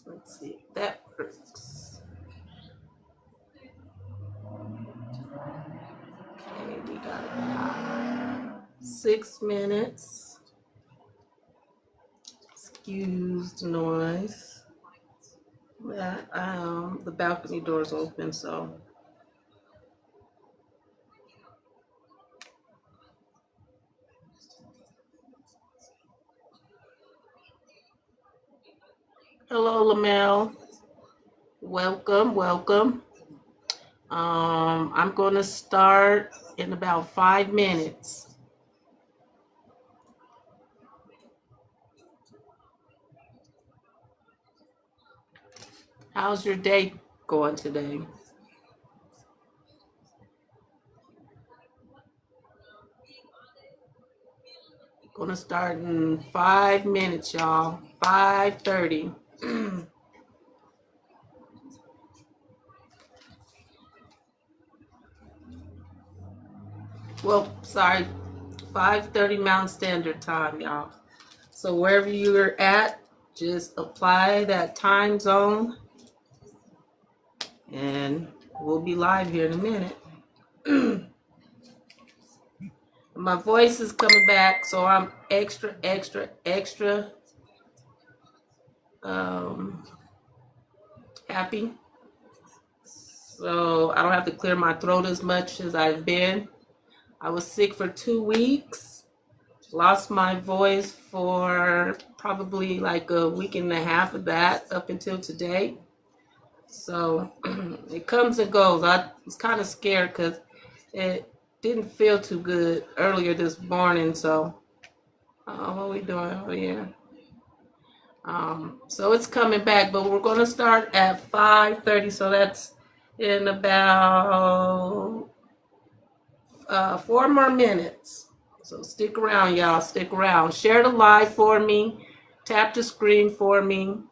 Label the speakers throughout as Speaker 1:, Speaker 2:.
Speaker 1: Let's see if that works. Okay, we got about 6 minutes. Excuse the noise. Yeah, the balcony door's open, so. Hello, Lamel. Welcome, welcome. I'm going to start in about 5 minutes. How's your day going today? Gonna start in 5 minutes, y'all. 5:30. Well, sorry, 5:30 Mountain Standard Time, y'all. So wherever you're at, just apply that time zone, and we'll be live here in a minute. My voice is coming back, so I'm extra happy. So I don't have to clear my throat as much as I've been. I was sick for 2 weeks, lost my voice for probably like a week and a half of that up until today. So it comes and goes. I was kind of scared because it didn't feel too good earlier this morning. So what are we doing over here? So it's coming back, but we're going to start at 5:30. So that's in about 4 more minutes. So stick around, y'all. Stick around. Share the live for me. Tap the screen for me.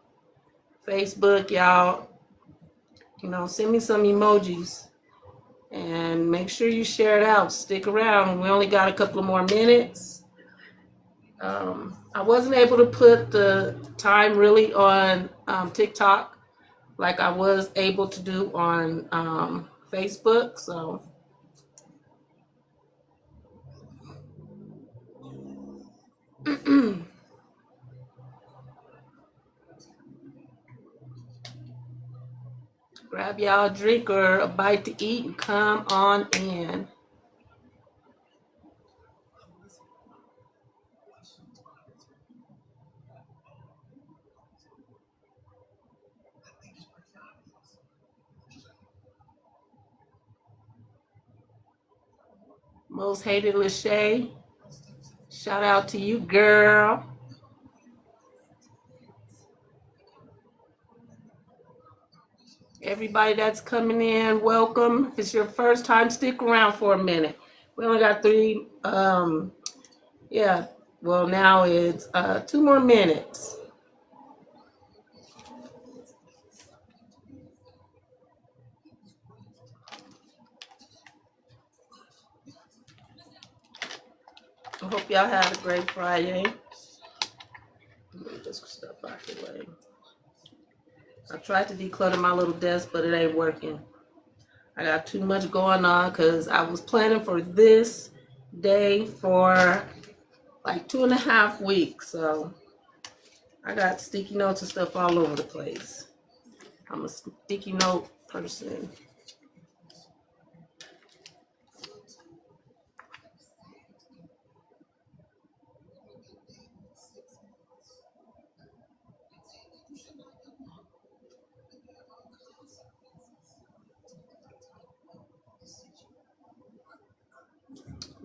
Speaker 1: Facebook, y'all. Send me some emojis. And make sure you share it out. Stick around. We only got a couple of more minutes. I wasn't able to put the time really on TikTok like I was able to do on Facebook. So grab y'all a drink or a bite to eat and come on in. Most hated Lachey, shout out to you, girl. Everybody that's coming in, welcome. If it's your first time, stick around for a minute. We only got 3, well, now it's 2 more minutes. I hope y'all had a great Friday. Move this stuff out the way. I tried to declutter my little desk, but it ain't working. I got too much going on because I was planning for this day for like 2.5 weeks. So I got sticky notes and stuff all over the place. I'm a sticky note person.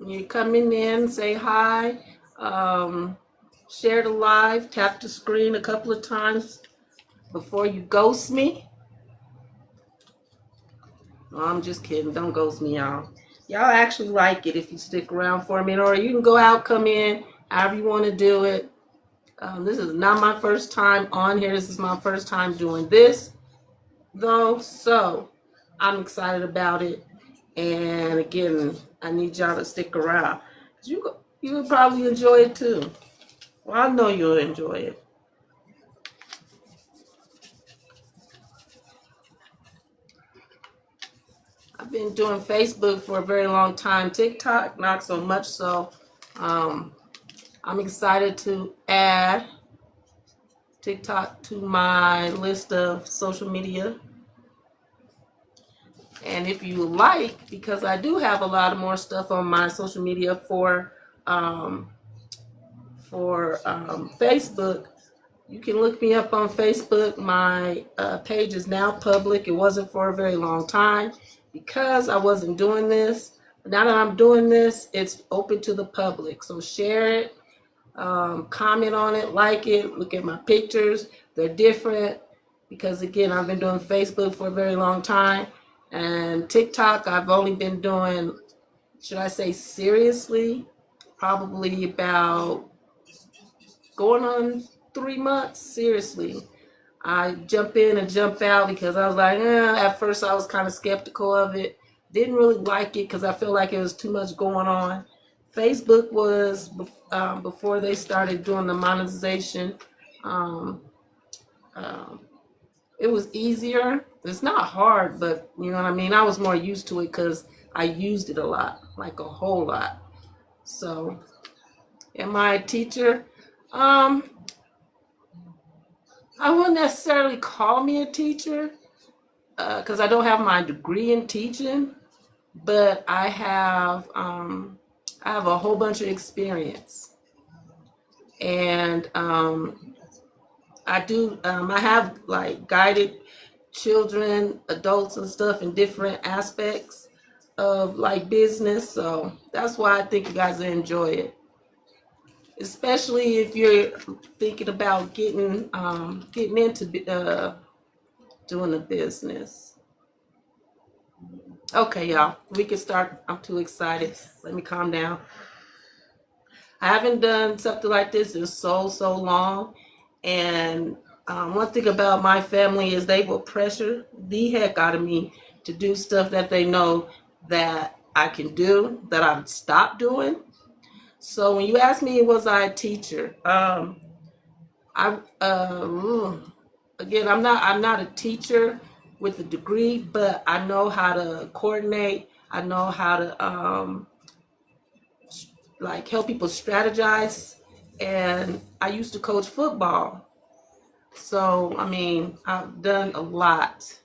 Speaker 1: When you're coming in, say hi. Share the live. Tap the screen a couple of times before you ghost me. No, I'm just kidding. Don't ghost me, y'all. Y'all actually like it if you stick around for a minute, or you can go out, come in, however you want to do it. This is not my first time on here. This is my first time doing this, though, so I'm excited about it. And again, I need y'all to stick around. You will probably enjoy it too. Well, I know you'll enjoy it. I've been doing Facebook for a very long time. TikTok, not so much so. I'm excited to add TikTok to my list of social media. And if you like, because I do have a lot of more stuff on my social media for Facebook, you can look me up on Facebook. My page is now public. It wasn't for a very long time because I wasn't doing this. But now that I'm doing this, it's open to the public. So share it, comment on it, like it, look at my pictures. They're different because, again, I've been doing Facebook for a very long time. And TikTok, I've only been doing, should I say seriously, probably about going on 3 months. Seriously, I jump in and jump out because I was like, at first I was kind of skeptical of it. Didn't really like it because I felt like it was too much going on. Facebook was, before they started doing the monetization, it was easier. It's not hard, but you know what I mean? I was more used to it because I used it a lot, like a whole lot. So, am I a teacher? I wouldn't necessarily call me a teacher because I don't have my degree in teaching, but I have a whole bunch of experience, and I have like guided children, adults, and stuff in different aspects of like business. So that's why I think you guys will enjoy it, especially if you're thinking about getting into doing a business. Okay, y'all, we can start. I'm too excited. Let me calm down. I haven't done something like this in so long, and one thing about my family is they will pressure the heck out of me to do stuff that they know that I can do, that I've stopped doing. So when you ask me, was I a teacher? Again, I'm not a teacher with a degree, but I know how to coordinate. I know how to like help people strategize, and I used to coach football. So I mean, I've done a lot.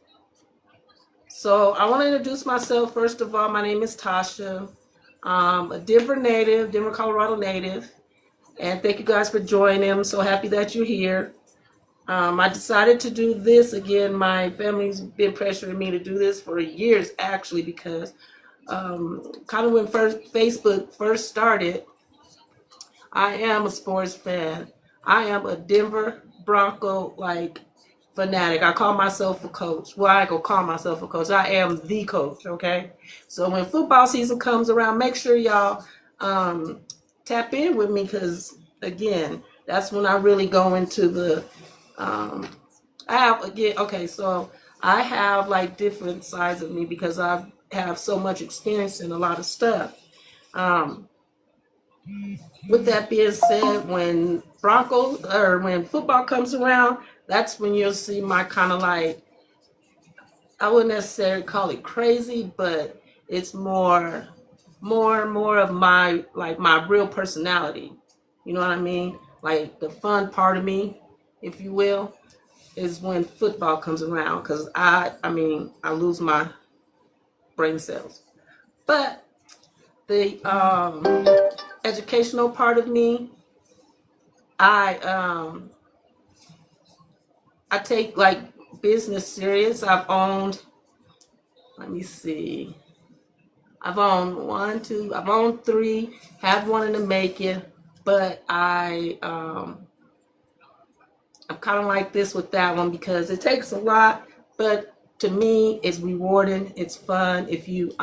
Speaker 1: So I want to introduce myself. First of all, my name is Tasha. A Denver native, Denver, Colorado native, and thank you guys for joining. I'm so happy that you're here. I decided to do this again. My family's been pressuring me to do this for years, actually, because kind of when Facebook first started, I am a sports fan. I am a Denver Bronco fanatic. I call myself a coach. Well, I ain't gonna call myself a coach. I am the coach. Okay. So when football season comes around, make sure y'all tap in with me because again, that's when I really go into the I have again, okay, so I have like different sides of me because I have so much experience in a lot of stuff. Um, with that being said, when when football comes around, that's when you'll see my kind of like, I wouldn't necessarily call it crazy, but it's more of my like my real personality. You know what I mean? Like the fun part of me, if you will, is when football comes around because I lose my brain cells. But the educational part of me, I I take like business serious. I've owned, let me see, I've owned one, two, I've owned three, had one in the making, but I'm kind of like this with that one because it takes a lot, but to me, it's rewarding. It's fun. If you,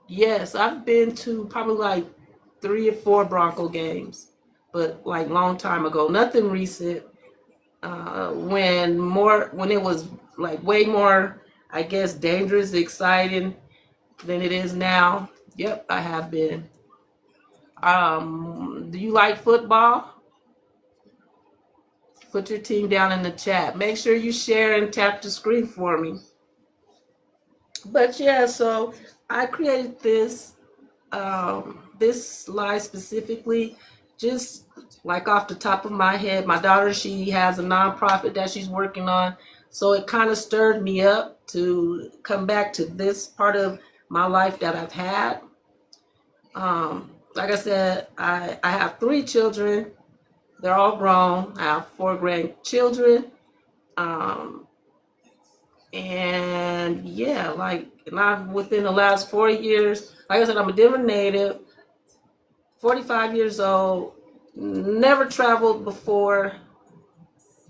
Speaker 1: yes, I've been to probably like 3 or 4 Bronco games, but like long time ago, nothing recent. When it was like way more, I guess, dangerous, exciting than it is now. Yep, I have been. Do you like football? Put your team down in the chat. Make sure you share and tap the screen for me. But yeah, so I created this slide specifically just like off the top of my head. My daughter, she has a nonprofit that she's working on, so it kind of stirred me up to come back to this part of my life that I've had. Like I said, I have 3 children. They're all grown. I have 4 grandchildren. And yeah, like, and I've within the last 4 years, like I said, I'm a Denver native, 45 years old, never traveled before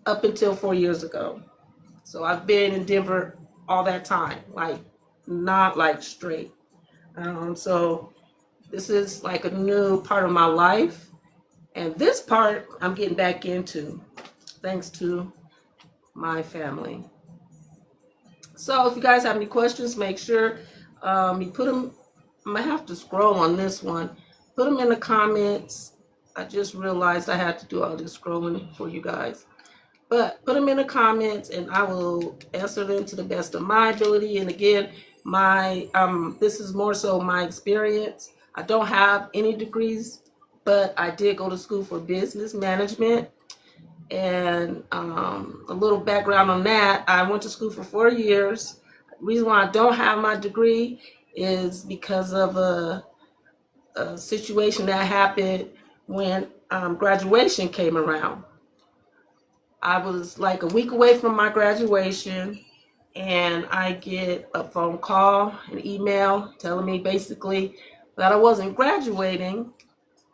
Speaker 1: up until 4 years ago. So I've been in Denver all that time, like not like straight. So this is like a new part of my life. And this part I'm getting back into thanks to my family. So if you guys have any questions, make sure you put them. I might have to scroll on this one. Put them in the comments. I just realized I had to do all this scrolling for you guys. But put them in the comments and I will answer them to the best of my ability. And again, this is more so my experience. I don't have any degrees, but I did go to school for business management. And a little background on that, I went to school for 4 years. The reason why I don't have my degree is because of a situation that happened when graduation came around. I was like a week away from my graduation, and I get a phone call, an email telling me basically that I wasn't graduating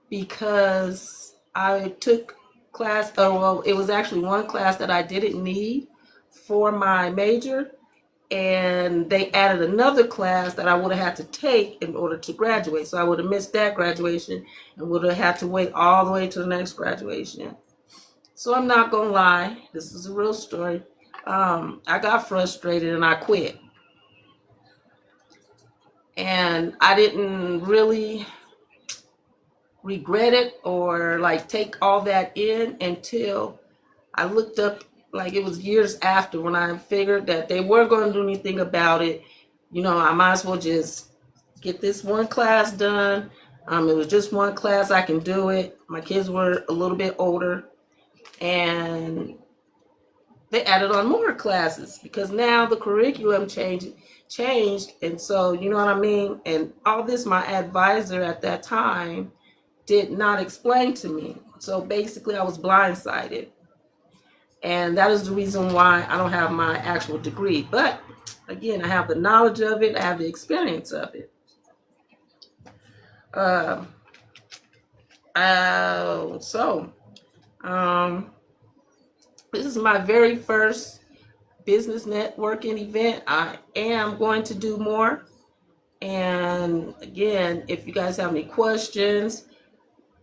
Speaker 1: because I took class, well, it was actually one class that I didn't need for my major, and they added another class that I would have had to take in order to graduate. So I would have missed that graduation and would have had to wait all the way to the next graduation. So I'm not gonna lie, this is a real story. I got frustrated and I quit. And I didn't really regret it or like take all that in until I looked up, like it was years after when I figured that they weren't going to do anything about it. You know, I might as well just get this one class done. It was just one class, I can do it. My kids were a little bit older and they added on more classes because now the curriculum changed. And so, you know what I mean? And all this, my advisor at that time did not explain to me. So basically I was blindsided. And that is the reason why I don't have my actual degree. But again, I have the knowledge of it. I have the experience of it. This is my very first business networking event. I am going to do more. And again, if you guys have any questions,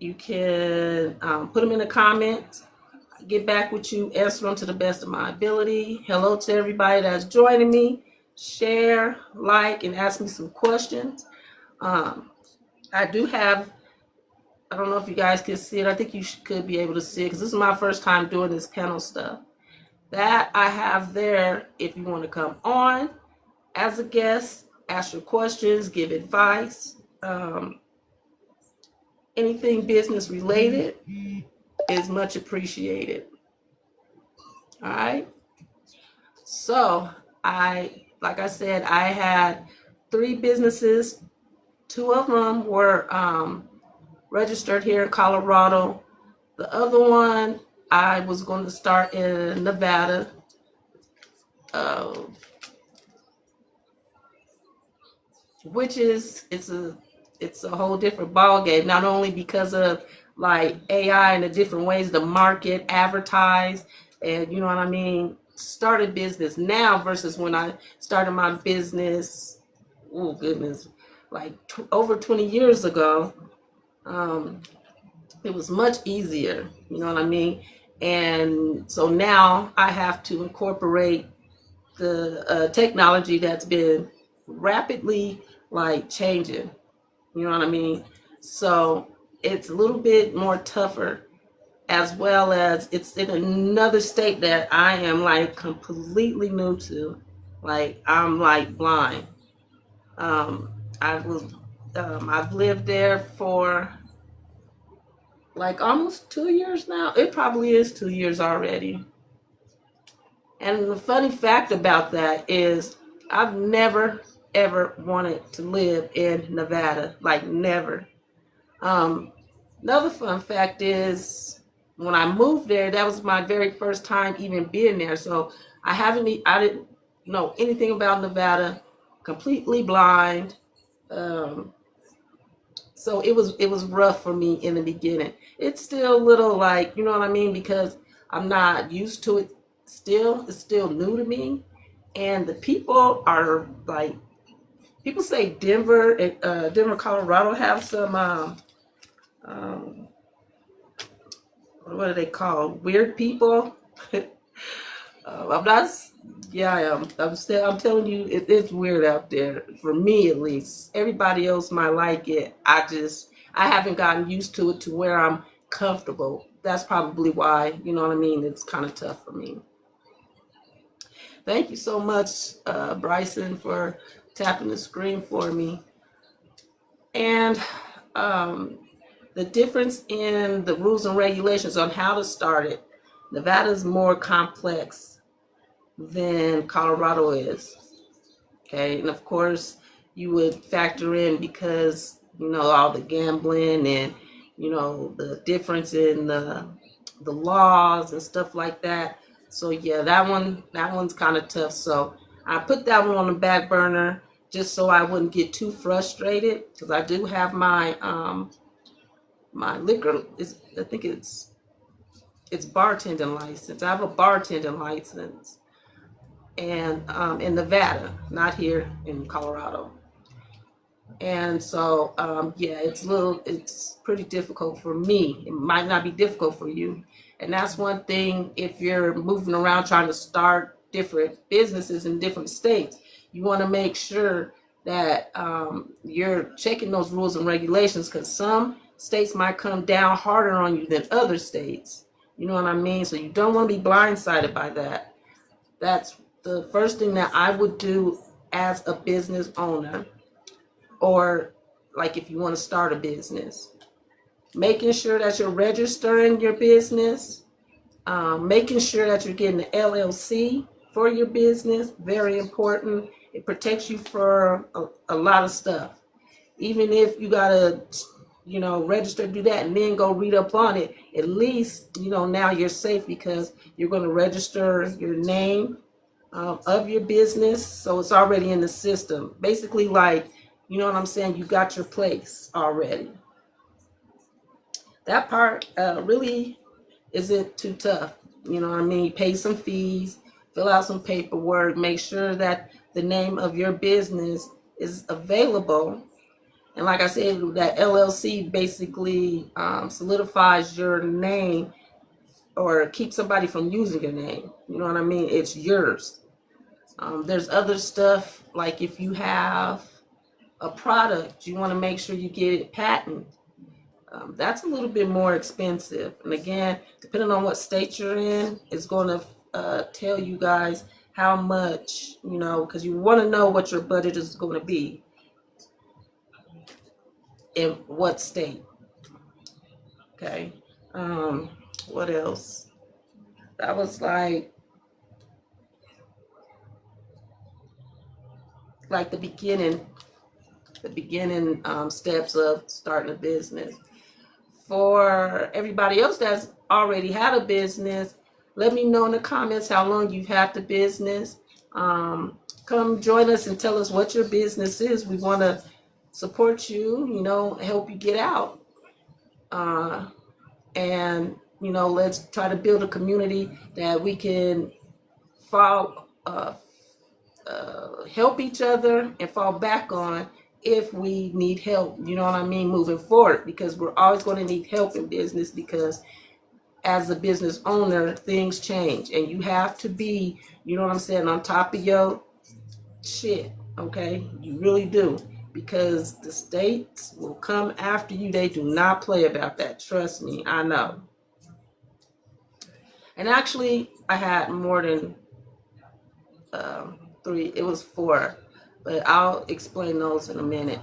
Speaker 1: you can put them in the comments. I'll get back with you, answer them to the best of my ability. Hello to everybody that's joining me. Share, like, and ask me some questions. I do have, I don't know if you guys can see it. I think you could be able to see it because this is my first time doing this panel stuff. That I have there if you want to come on as a guest, ask your questions, give advice. Anything business related is much appreciated. All right. So like I said, I had 3 businesses. 2 of them were registered here in Colorado. The other one I was going to start in Nevada. which is it's a whole different ball game. Not only because of like AI and the different ways to market, advertise, and you know what I mean. Start a business now versus when I started my business. Oh goodness, like over 20 years ago. Um, it was much easier. You know what I mean. And so now I have to incorporate the technology that's been rapidly like changing. You know what I mean? So it's a little bit more tougher, as well as it's in another state that I am like completely new to. Like I'm like blind. Um, I was I've lived there for like almost 2 years now. It probably is 2 years already. And the funny fact about that is I've never ever wanted to live in Nevada. Like never. Um, Another fun fact is when I moved there, that was my very first time even being there. So I didn't know anything about Nevada, completely blind. Um, so it was rough for me in the beginning. It's still a little like, you know what I mean, because I'm not used to it. Still, it's still new to me, and the people are like, people say Denver, Colorado have some um, what are they called? Weird people. I'm not. Yeah, I am. I'm telling you, it's weird out there for me at least. Everybody else might like it. I haven't gotten used to it to where I'm comfortable. That's probably why. You know what I mean? It's kind of tough for me. Thank you so much, Bryson, for tapping the screen for me. And um, the difference in the rules and regulations on how to start it. Nevada is more complex than Colorado is. Okay, and of course you would factor in because you know all the gambling and you know the difference in the laws and stuff like that. So yeah, that one's kind of tough. So I put that one on the back burner just so I wouldn't get too frustrated because I do have my liquor is, I think it's bartending license. I have a bartending license, and in Nevada, not here in Colorado. And so yeah, it's pretty difficult for me. It might not be difficult for you, and that's one thing. If you're moving around trying to start different businesses in different states, you want to make sure that you're checking those rules and regulations because some states might come down harder on you than other states. You know what I mean? So you don't want to be blindsided by that. That's the first thing that I would do as a business owner, or like if you want to start a business. Making sure that you're registering your business, making sure that you're getting the LLC for your business, very important. It protects you for a lot of stuff. Even if you gotta, you know, register, do that, and then go read up on it, at least, you know, now you're safe because you're going to register your name of your business. So it's already in the system. Basically, like, you know what I'm saying? You got your place already. That part really isn't too tough. You know what I mean? Pay some fees, fill out some paperwork, make sure that the name of your business is available. And like I said, that LLC basically solidifies your name or keeps somebody from using your name. You know what I mean? It's yours. There's other stuff like if you have a product, you want to make sure you get it patented. That's a little bit more expensive. And again, depending on what state you're in, it's going to tell you guys how much, you know, because you want to know what your budget is going to be in what state. Okay. What else? That was like the beginning steps of starting a business. For everybody else that's already had a business, let me know in the comments how long you've had the business. come join us and tell us what your business is. We want to support you, help you get out. And, let's try to build a community that we can help each other and fall back on if we need help, moving forward, because we're always going to need help in business, because as a business owner, things change and you have to be, on top of your shit, okay? You really do, because the states will come after you. They do not play about that. Trust me, I know. And actually, I had more than 3. It was 4, but I'll explain those in a minute.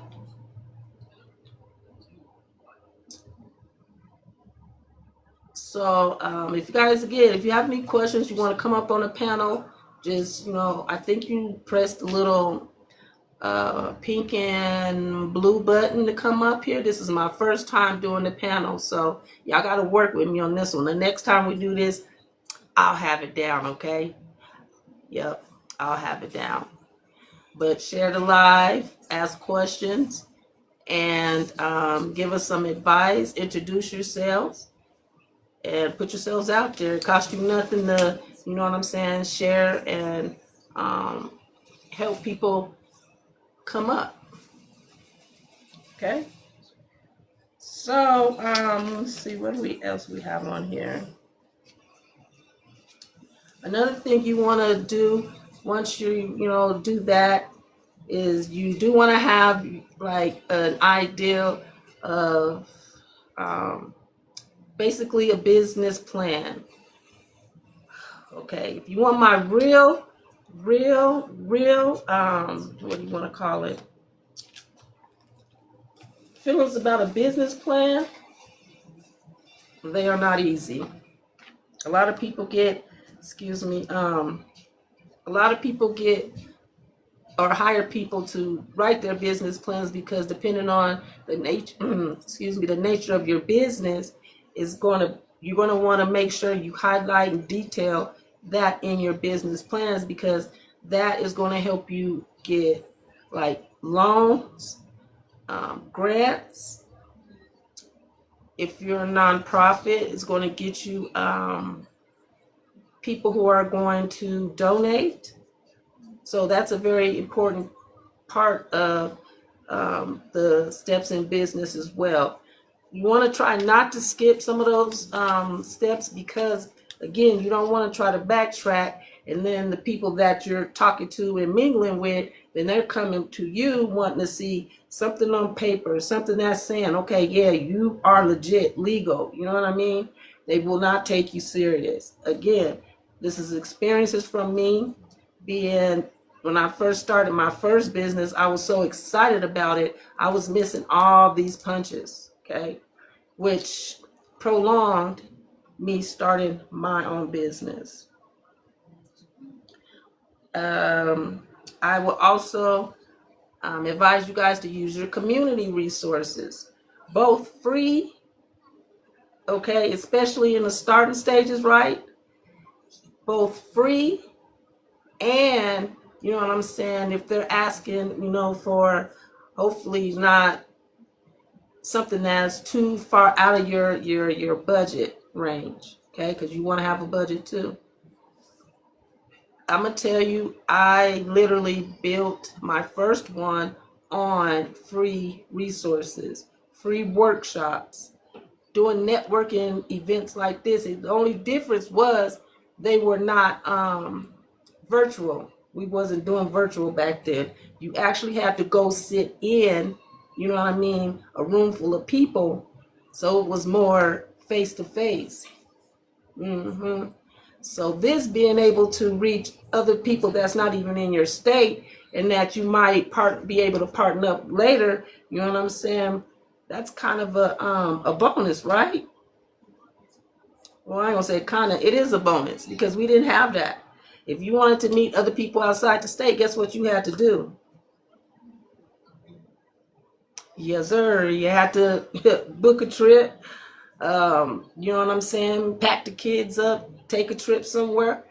Speaker 1: So if you guys, again, if you have any questions, you want to come up on the panel, just, I think you press the little pink and blue button to come up here. This is my first time doing the panel, so y'all got to work with me on this one. The next time we do this, I'll have it down, okay? Yep, I'll have it down. But share the live, ask questions, and give us some advice. Introduce yourselves and put yourselves out there. It costs you nothing to, share and help people come up. Okay? So, let's see, what else we have on here? Another thing you want to do once you, do that, is you do want to have like an idea of basically a business plan. Okay, if you want my real, what do you want to call it? Feelings about a business plan, they are not easy. A lot of people get, or hire people to write their business plans, because depending on the nature, the nature of your business, you're going to want to make sure you highlight and detail that in your business plans, because that is going to help you get like loans, grants. If you're a nonprofit, it's going to get you people who are going to donate. So that's a very important part of the steps in business as well. You want to try not to skip some of those steps, because, again, you don't want to try to backtrack, and then the people that you're talking to and mingling with, then they're coming to you wanting to see something on paper, something that's saying, okay, yeah, you are legit, legal. You know what I mean? They will not take you serious. Again, this is experiences from me. When I first started my first business, I was so excited about it. I was missing all these punches, okay, which prolonged me starting my own business. I will also advise you guys to use your community resources, both free, okay, especially in the starting stages, right? Both free and, if they're asking, for hopefully not something that's too far out of your budget range, okay, because you want to have a budget too. I'm going to tell you, I literally built my first one on free resources, free workshops, doing networking events like this. The only difference was they were not virtual. We wasn't doing virtual back then. You actually had to go sit in, a room full of people. So it was more face to face. So this being able to reach other people that's not even in your state, and that you might be able to partner up later, that's kind of a bonus, right? Well, I ain't gonna say kind of, it is a bonus, because we didn't have that. If you wanted to meet other people outside the state, guess what you had to do? Yes, sir. You had to book a trip. Pack the kids up, take a trip somewhere.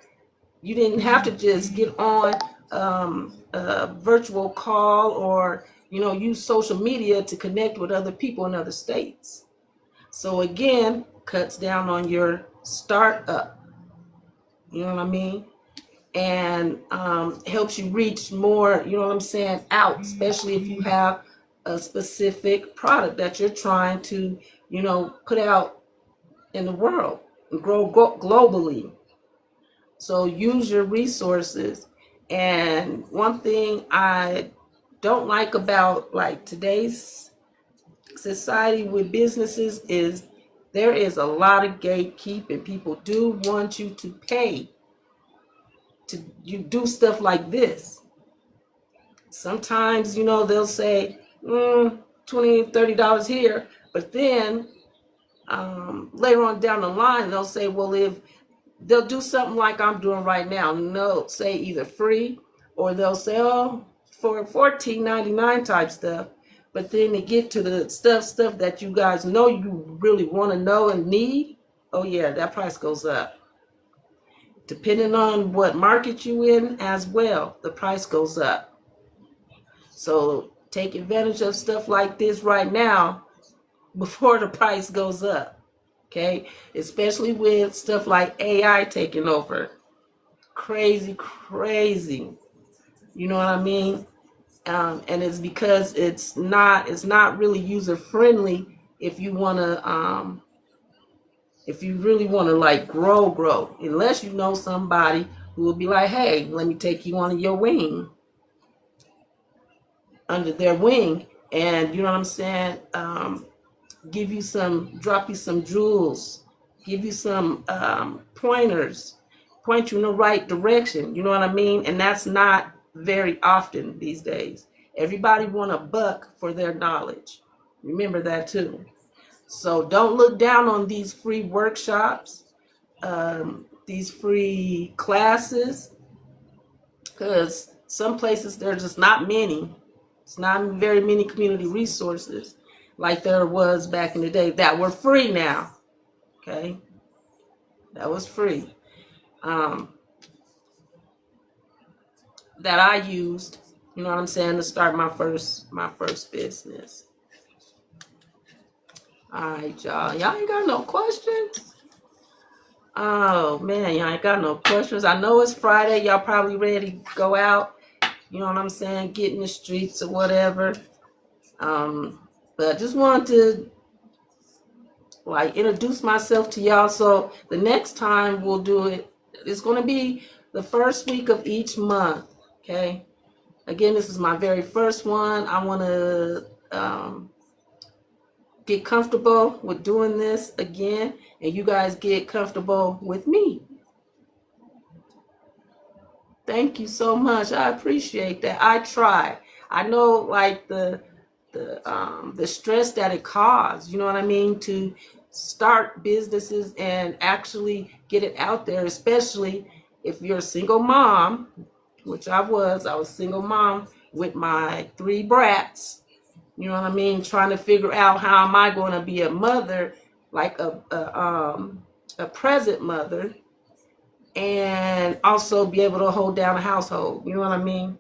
Speaker 1: You didn't have to just get on a virtual call, or use social media to connect with other people in other states. So again, cuts down on your startup. You know what I mean? And helps you reach more, out, especially if you have a specific product that you're trying to, put out in the world and grow globally. So use your resources. And one thing I don't like about like today's society with businesses is there is a lot of gatekeeping. People do want you to pay to you do stuff like this. Sometimes, they'll say $20, $30 here, but then later on down the line, they'll say, well, if they'll do something like I'm doing right now, and they'll say either free, or they'll say, oh, for $14.99 type stuff. But then they get to the stuff that you guys know you really want to know and need. Oh yeah, that price goes up. Depending on what market you in as well, the price goes up. So take advantage of stuff like this right now before the price goes up. Okay, especially with stuff like AI taking over. Crazy. You know what I mean? And it's because it's not really user friendly if you want to if you really want to like grow, unless you know somebody who will be like, hey, let me take you under their wing, and you know what I'm saying, drop you some jewels, give you some pointers, point you in the right direction. You know what I mean? And that's not very often these days. Everybody want a buck for their knowledge. Remember that too. So don't look down on these free workshops, these free classes, because some places there's just not many. It's not very many community resources like there was back in the day that were free now. Okay, that was free. That I used, you know what I'm saying, to start my first business. All right, y'all. Y'all ain't got no questions? Oh man, y'all ain't got no questions. I know it's Friday. Y'all probably ready to go out. You know what I'm saying? Get in the streets or whatever. But I just wanted to like introduce myself to y'all. So the next time we'll do it, it's going to be the first week of each month. Okay. Again, this is my very first one. I want to get comfortable with doing this again, and you guys get comfortable with me. Thank you so much. I appreciate that. I try. I know like the stress that it caused, you know what I mean, to start businesses and actually get it out there, especially if you're a single mom, which I was a single mom with my 3 brats. You know what I mean? Trying to figure out how am I going to be a mother, like a present mother, and also be able to hold down a household. You know what I mean?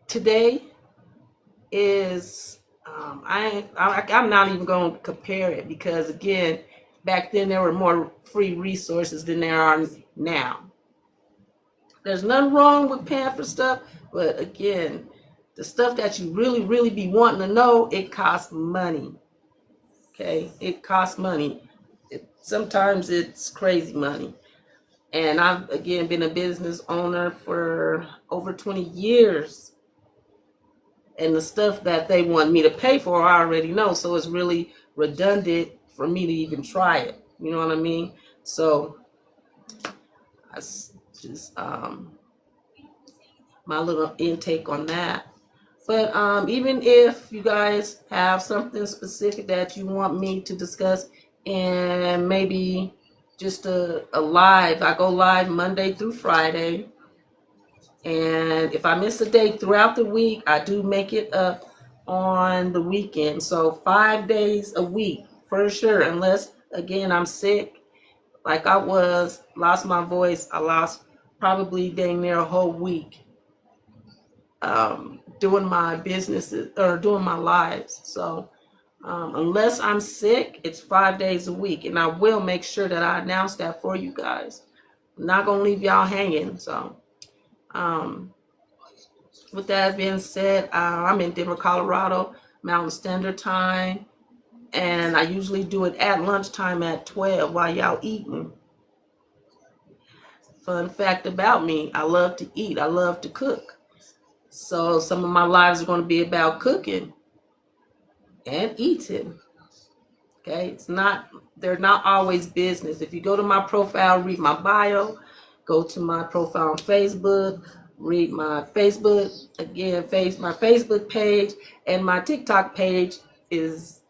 Speaker 1: Today is I'm not even going to compare it, because again, back then there were more free resources than there are now. There's nothing wrong with paying for stuff, but again, the stuff that you really be wanting to know, it costs money. Okay, it costs money. Sometimes it's crazy money. And I've again been a business owner for over 20 years. And the stuff that they want me to pay for, I already know. So it's really redundant for me to even try it. You know what I mean? So that's just my little intake on that. But even if you guys have something specific that you want me to discuss, and maybe just a live, I go live Monday through Friday. And if I miss a day throughout the week, I do make it up on the weekend. So 5 days a week for sure, unless again I'm sick like I lost my voice. I lost probably dang near a whole week doing my businesses or doing my lives. So unless I'm sick, it's 5 days a week, and I will make sure that I announce that for you guys. I'm not gonna leave y'all hanging. So with that being said, I'm in Denver, Colorado, Mountain Standard Time, and I usually do it at lunchtime at 12 while y'all eating. Fun fact about me, I love to eat. I love to cook. So some of my lives are going to be about cooking and eating. Okay, they're not always business. If you go to my profile, read my bio, go to my profile on Facebook, read my Facebook, again, my Facebook page and my TikTok page is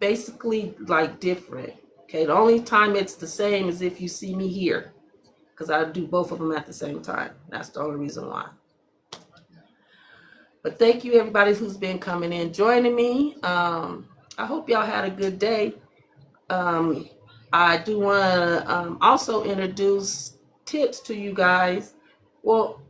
Speaker 1: basically like different. Okay, the only time it's the same is if you see me here, because I do both of them at the same time. That's the only reason why. But thank you everybody who's been coming in, joining me. I hope y'all had a good day. I do want to also introduce tips to you guys. Well,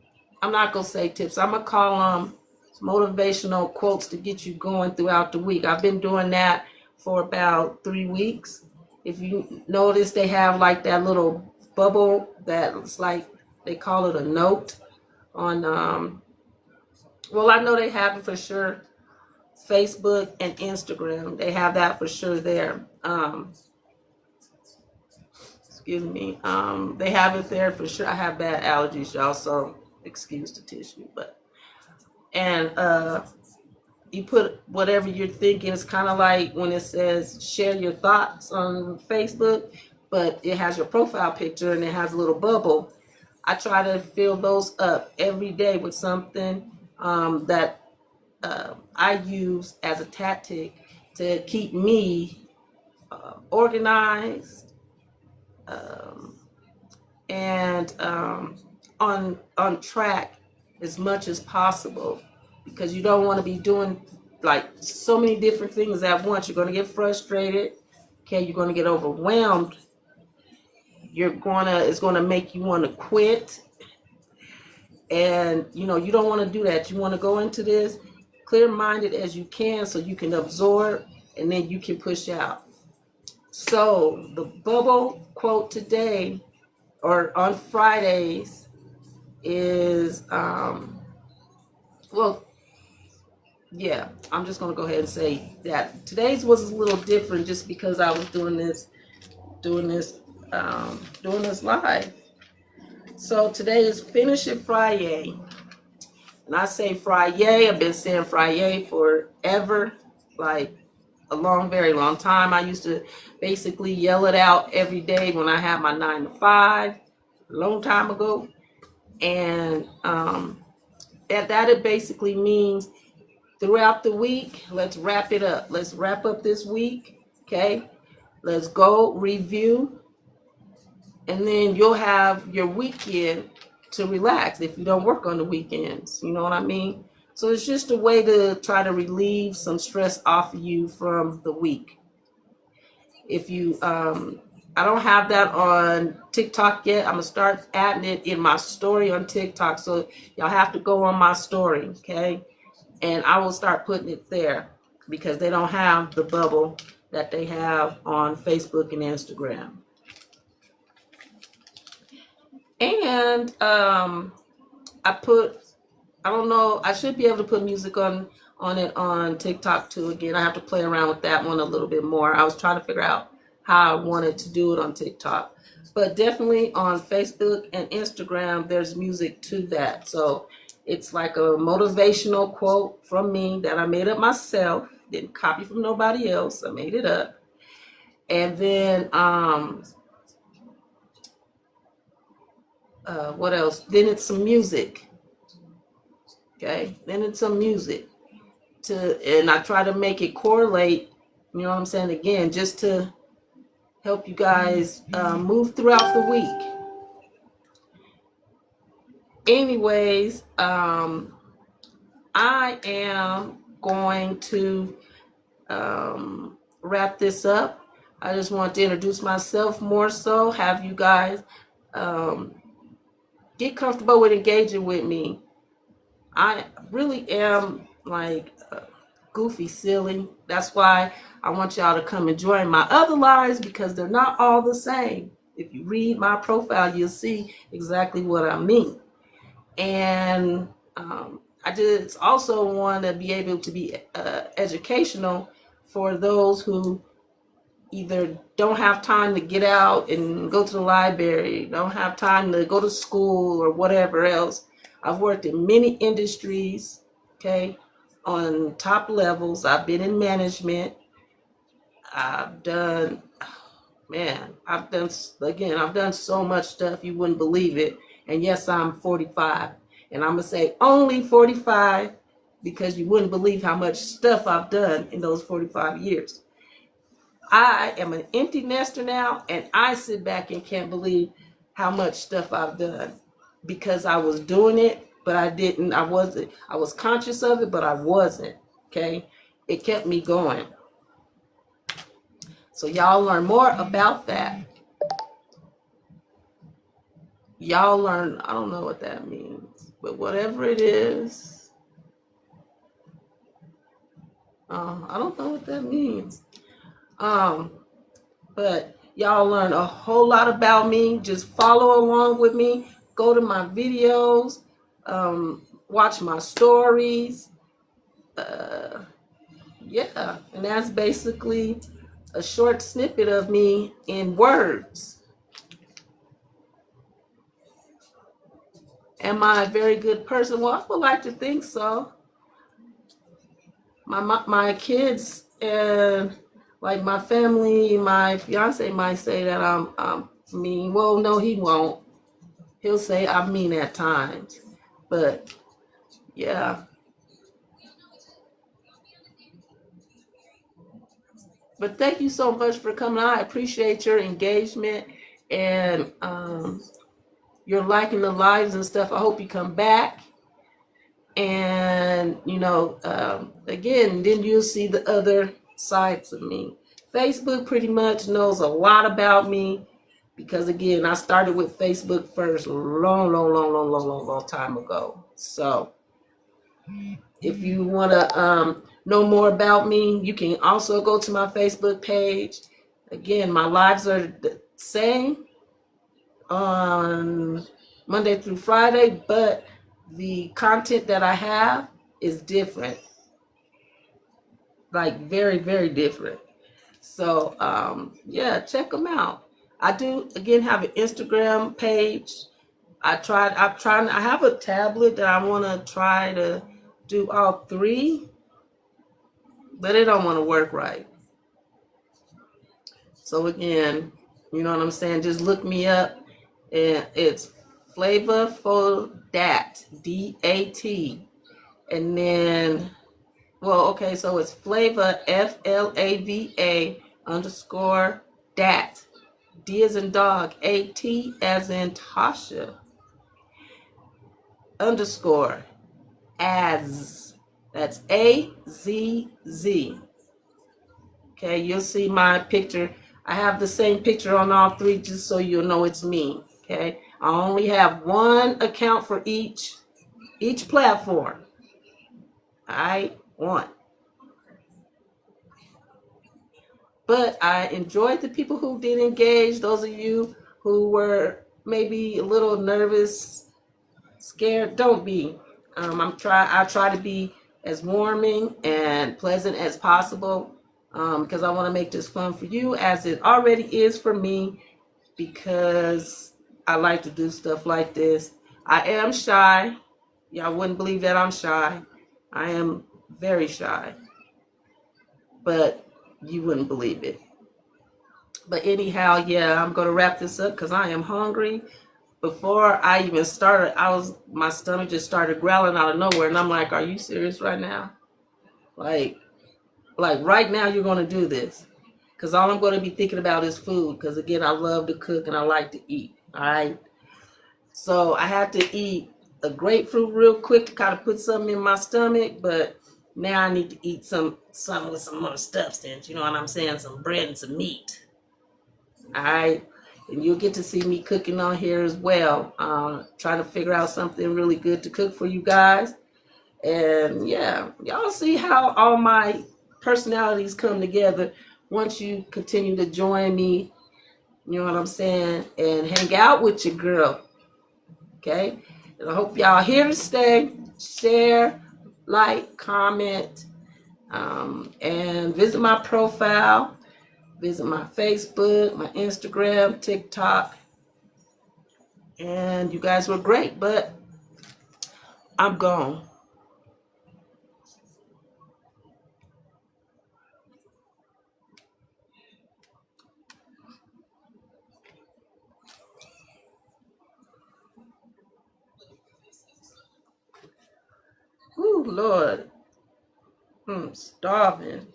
Speaker 1: I'm not going to say tips. I'm going to call them motivational quotes to get you going throughout the week. I've been doing that for about 3 weeks. If you notice, they have like that little bubble that's like, they call it a note on, well, I know they have it for sure. Facebook and Instagram, they have that for sure there. Excuse me. They have it there for sure. I have bad allergies, y'all, so excuse the tissue. And you put whatever you're thinking. It's kind of like when it says share your thoughts on Facebook, but it has your profile picture and it has a little bubble. I try to fill those up every day with something that I use as a tactic to keep me organized and on track as much as possible, because you don't want to be doing like so many different things at once. You're going to get frustrated. Okay, you're going to get overwhelmed. It's going to make you want to quit. And you don't want to do that. You want to go into this clear-minded as you can so you can absorb and then you can push out. So the bubble quote today or on Fridays is I'm just gonna go ahead and say that today's was a little different just because I was doing this live. So today is Finish It Friday. And I say Friday, I've been saying Friday forever, like a very long time. I used to basically yell it out every day when I had my 9 to 5, a long time ago. And that it basically means throughout the week, let's wrap it up. Let's wrap up this week, okay? Let's go review. And then you'll have your weekend to relax if you don't work on the weekends. You know what I mean? So it's just a way to try to relieve some stress off of you from the week. If you, I don't have that on TikTok yet. I'm going to start adding it in my story on TikTok. So y'all have to go on my story, okay? And I will start putting it there because they don't have the bubble that they have on Facebook and Instagram. And I don't know, I should be able to put music on it on TikTok too. Again, I have to play around with that one a little bit more. I was trying to figure out how I wanted to do it on TikTok. But definitely on Facebook and Instagram, there's music to that. So it's like a motivational quote from me that I made up myself. Didn't copy from nobody else. I made it up. And then what else? Then it's some music. Okay, then it's some music and I try to make it correlate, you know what I'm saying, again, just to help you guys move throughout the week. Anyways, I am going to wrap this up. I just want to introduce myself more so, have you guys get comfortable with engaging with me. I really am like goofy, silly. That's why I want y'all to come and join my other lives, because they're not all the same. If you read my profile, you'll see exactly what I mean. And I just also want to be able to be educational for those who either don't have time to get out and go to the library, don't have time to go to school or whatever else. I've worked in many industries, okay, on top levels. I've been in management. I've done, I've done so much stuff you wouldn't believe it. And yes, I'm 45. And I'm going to say only 45 because you wouldn't believe how much stuff I've done in those 45 years. I am an empty nester now, and I sit back and can't believe how much stuff I've done because I was doing it, but I didn't. I was conscious of it, but I wasn't. Okay. It kept me going. So y'all learn more about that. Y'all learn, I don't know what that means, but whatever it is, I don't know what that means. But y'all learn a whole lot about me. Just follow along with me. Go to my videos, watch my stories. Yeah, and that's basically a short snippet of me in words. Am I a very good person? Well, I would like to think so. My kids and like my family, my fiance might say that I'm mean. Well, no, he won't. He'll say I'm mean at times. But yeah. But thank you so much for coming on. I appreciate your engagement and your liking the lives and stuff. I hope you come back. And, again, then you'll see the other sides of me. Facebook pretty much knows a lot about me because, again, I started with Facebook first long time ago. So if you want to know more about me, you can also go to my Facebook page. Again, my lives are the same on Monday through Friday, but the content that I have is different, like very, very different. So, yeah, check them out. I do, again, have an Instagram page. I have a tablet that I want to try to do all three, but it don't want to work right. So again, you know what I'm saying? Just look me up, and it's Flava for Dat, DAT. And then, well, okay, so it's Flava, FLAVA _ Dat. D as in dog, AT as in Tasha, _ as. That's AZZ. Okay, you'll see my picture. I have the same picture on all three just so you'll know it's me. Okay, I only have one account for each platform. One. But I enjoyed the people who did engage. Those of you who were maybe a little nervous, scared, don't be. I try to be as warming and pleasant as possible because I want to make this fun for you as it already is for me, because I like to do stuff like this. I am shy. Y'all wouldn't believe that I'm shy. I am very shy. But you wouldn't believe it. But anyhow, yeah, I'm going to wrap this up because I am hungry. Before I even started, my stomach just started growling out of nowhere, and I'm like, are you serious right now? Like right now you're going to do this? Because all I'm going to be thinking about is food, because again, I love to cook and I like to eat. All right. So I had to eat a grapefruit real quick to kind of put something in my stomach, but now I need to eat something with some more substance. You know what I'm saying? Some bread and some meat. All right. And you'll get to see me cooking on here as well. Trying to figure out something really good to cook for you guys. And yeah, y'all see how all my personalities come together once you continue to join me, you know what I'm saying, and hang out with your girl. Okay? And I hope y'all here to stay. Share, like, comment, and visit my profile. Visit my Facebook, my Instagram, TikTok. And you guys were great, but I'm gone. Ooh, Lord. I'm starving.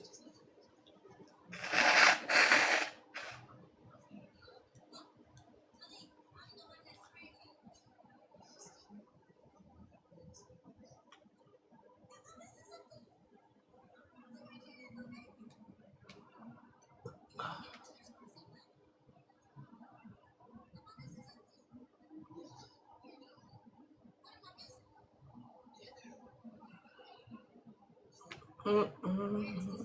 Speaker 1: Mm-mm.